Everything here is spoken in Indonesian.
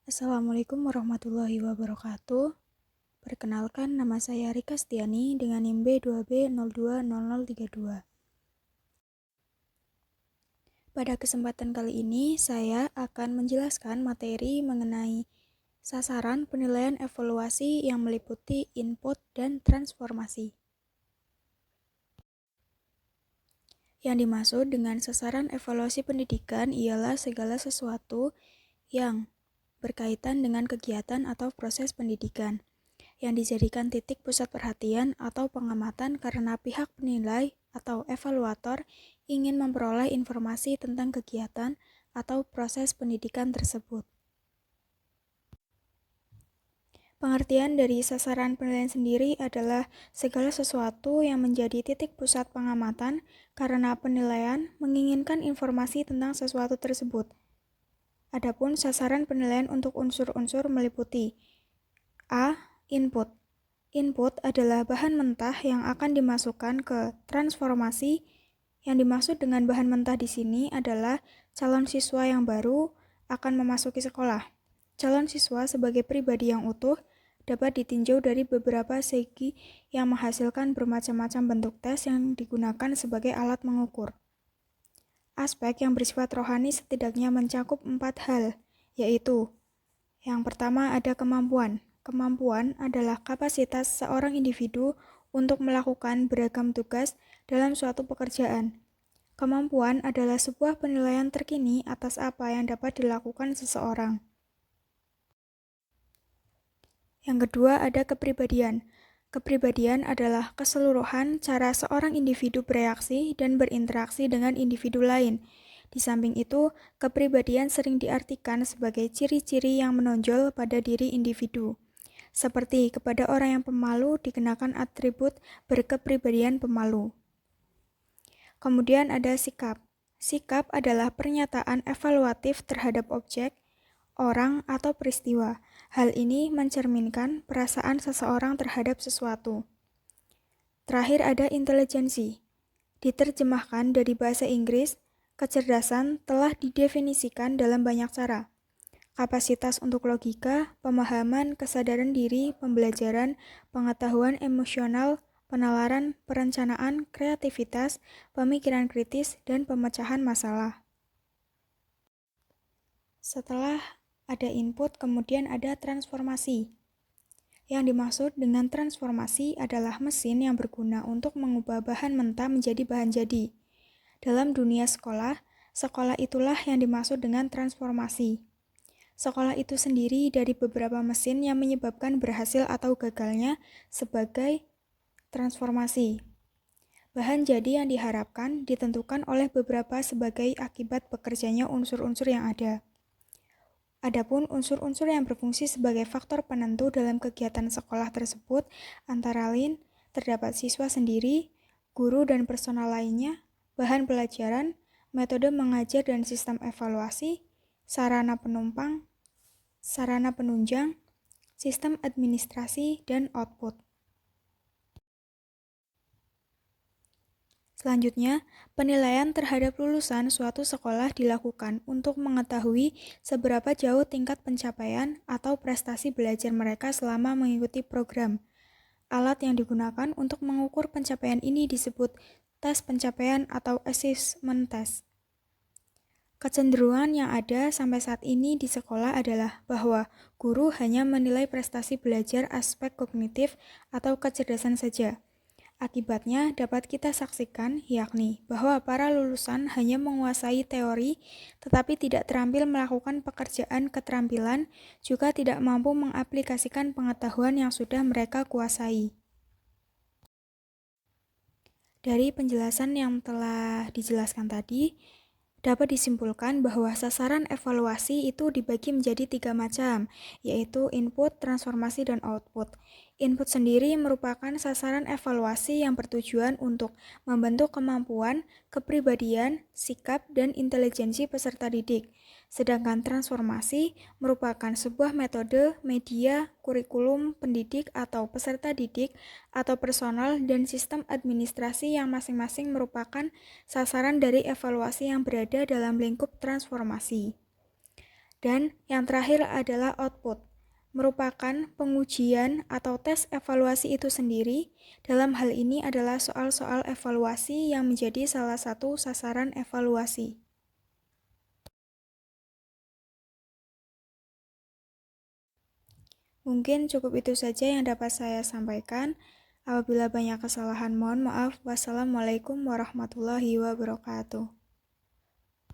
Assalamualaikum warahmatullahi wabarakatuh. Perkenalkan, nama saya Rika Stiani dengan NIM B2B020032. Pada kesempatan kali ini, saya akan menjelaskan materi mengenai sasaran penilaian evaluasi yang meliputi input dan transformasi. Yang dimaksud dengan sasaran evaluasi pendidikan ialah segala sesuatu yang berkaitan dengan kegiatan atau proses pendidikan, yang dijadikan titik pusat perhatian atau pengamatan karena pihak penilai atau evaluator ingin memperoleh informasi tentang kegiatan atau proses pendidikan tersebut. Pengertian dari sasaran penilaian sendiri adalah segala sesuatu yang menjadi titik pusat pengamatan karena penilaian menginginkan informasi tentang sesuatu tersebut. Adapun sasaran penilaian untuk unsur-unsur meliputi A. Input. Input adalah bahan mentah yang akan dimasukkan ke transformasi. Yang dimaksud dengan bahan mentah di sini adalah calon siswa yang baru akan memasuki sekolah. Calon siswa sebagai pribadi yang utuh dapat ditinjau dari beberapa segi yang menghasilkan bermacam-macam bentuk tes yang digunakan sebagai alat mengukur. Aspek yang bersifat rohani setidaknya mencakup 4 hal, yaitu yang pertama ada kemampuan. Kemampuan adalah kapasitas seorang individu untuk melakukan beragam tugas dalam suatu pekerjaan. Kemampuan adalah sebuah penilaian terkini atas apa yang dapat dilakukan seseorang. Yang kedua ada kepribadian. Kepribadian adalah keseluruhan cara seorang individu bereaksi dan berinteraksi dengan individu lain. Di samping itu, kepribadian sering diartikan sebagai ciri-ciri yang menonjol pada diri individu. Seperti kepada orang yang pemalu dikenakan atribut berkepribadian pemalu. Kemudian ada sikap. Sikap adalah pernyataan evaluatif terhadap objek, orang, atau peristiwa. Hal ini mencerminkan perasaan seseorang terhadap sesuatu. Terakhir ada intelijensi. Diterjemahkan dari bahasa Inggris, kecerdasan telah didefinisikan dalam banyak cara. Kapasitas untuk logika, pemahaman, kesadaran diri, pembelajaran, pengetahuan emosional, penalaran, perencanaan, kreativitas, pemikiran kritis, dan pemecahan masalah. Setelah ada input, kemudian ada transformasi. Yang dimaksud dengan transformasi adalah mesin yang berguna untuk mengubah bahan mentah menjadi bahan jadi. Dalam dunia sekolah, sekolah itulah yang dimaksud dengan transformasi. Sekolah itu sendiri dari beberapa mesin yang menyebabkan berhasil atau gagalnya sebagai transformasi. Bahan jadi yang diharapkan ditentukan oleh beberapa sebagai akibat bekerjanya unsur-unsur yang ada. Adapun unsur-unsur yang berfungsi sebagai faktor penentu dalam kegiatan sekolah tersebut antara lain terdapat siswa sendiri, guru dan personal lainnya, bahan pelajaran, metode mengajar dan sistem evaluasi, sarana penumpang, sarana penunjang, sistem administrasi, dan output. Selanjutnya, penilaian terhadap lulusan suatu sekolah dilakukan untuk mengetahui seberapa jauh tingkat pencapaian atau prestasi belajar mereka selama mengikuti program. Alat yang digunakan untuk mengukur pencapaian ini disebut tes pencapaian atau assessment test. Kecenderungan yang ada sampai saat ini di sekolah adalah bahwa guru hanya menilai prestasi belajar aspek kognitif atau kecerdasan saja. Akibatnya dapat kita saksikan yakni bahwa para lulusan hanya menguasai teori tetapi tidak terampil melakukan pekerjaan keterampilan, juga tidak mampu mengaplikasikan pengetahuan yang sudah mereka kuasai. Dari penjelasan yang telah dijelaskan tadi, dapat disimpulkan bahwa sasaran evaluasi itu dibagi menjadi 3 macam, yaitu input, transformasi, dan output. Input sendiri merupakan sasaran evaluasi yang bertujuan untuk membentuk kemampuan, kepribadian, sikap, dan intelijensi peserta didik. Sedangkan transformasi merupakan sebuah metode, media, kurikulum, pendidik atau peserta didik, atau personal dan sistem administrasi yang masing-masing merupakan sasaran dari evaluasi yang berada dalam lingkup transformasi. Dan yang terakhir adalah output, merupakan pengujian atau tes evaluasi itu sendiri. Dalam hal ini adalah soal-soal evaluasi yang menjadi salah satu sasaran evaluasi. Mungkin cukup itu saja yang dapat saya sampaikan. Apabila banyak kesalahan, mohon maaf. Wassalamualaikum warahmatullahi wabarakatuh.